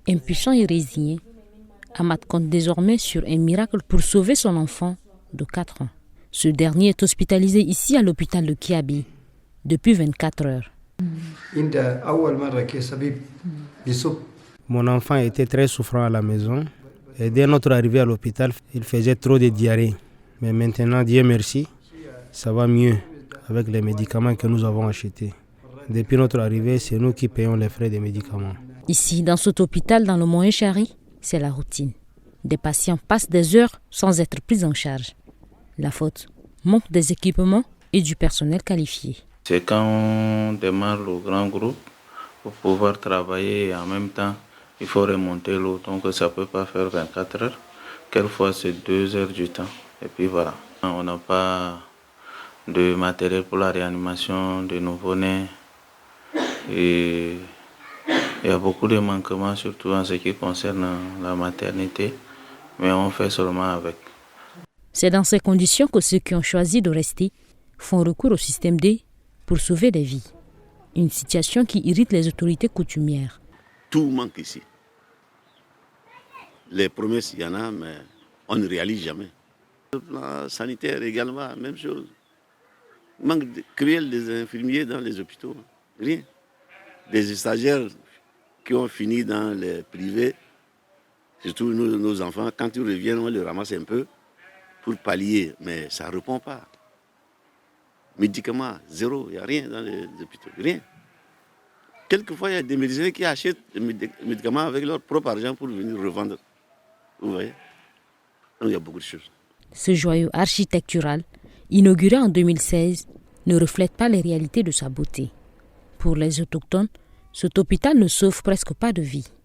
Impuissant et résigné, Ahmad compte désormais sur un miracle pour sauver son enfant de 4 ans. Ce dernier est hospitalisé ici à l'hôpital de Kiabi depuis 24 heures. Mon enfant était très souffrant à la maison et dès notre arrivée à l'hôpital, il faisait trop de diarrhée. Mais maintenant, Dieu merci, ça va mieux avec les médicaments que nous avons achetés. Depuis notre arrivée, c'est nous qui payons les frais des médicaments. Ici, dans cet hôpital, dans le Moyen-Chari, c'est la routine. Des patients passent des heures sans être pris en charge. La faute, manque des équipements et du personnel qualifié. C'est quand on démarre le grand groupe pour pouvoir travailler et en même temps, il faut remonter l'eau. Donc ça ne peut pas faire 24 heures. Quelquefois, c'est 2 heures du temps. Et puis voilà. On n'a pas de matériel pour la réanimation de nouveau-nés. Et il y a beaucoup de manquements, surtout en ce qui concerne la maternité. Mais on fait seulement avec. C'est dans ces conditions que ceux qui ont choisi de rester font recours au système D pour sauver des vies. Une situation qui irrite les autorités coutumières. Tout manque ici. Les promesses, il y en a, mais on ne réalise jamais. Le plan sanitaire également, même chose. Manque cruel des infirmiers dans les hôpitaux. Rien. Des stagiaires qui ont fini dans les privés, surtout nos enfants, quand ils reviennent, on les ramasse un peu pour pallier, mais ça ne répond pas. Médicaments, zéro, il n'y a rien dans les hôpitaux, rien. Quelquefois, il y a des médecins qui achètent des médicaments avec leur propre argent pour venir revendre. Vous voyez? Donc, il y a beaucoup de choses. Ce joyau architectural, inauguré en 2016, ne reflète pas les réalités de sa beauté. Pour les autochtones, cet hôpital ne sauve presque pas de vie.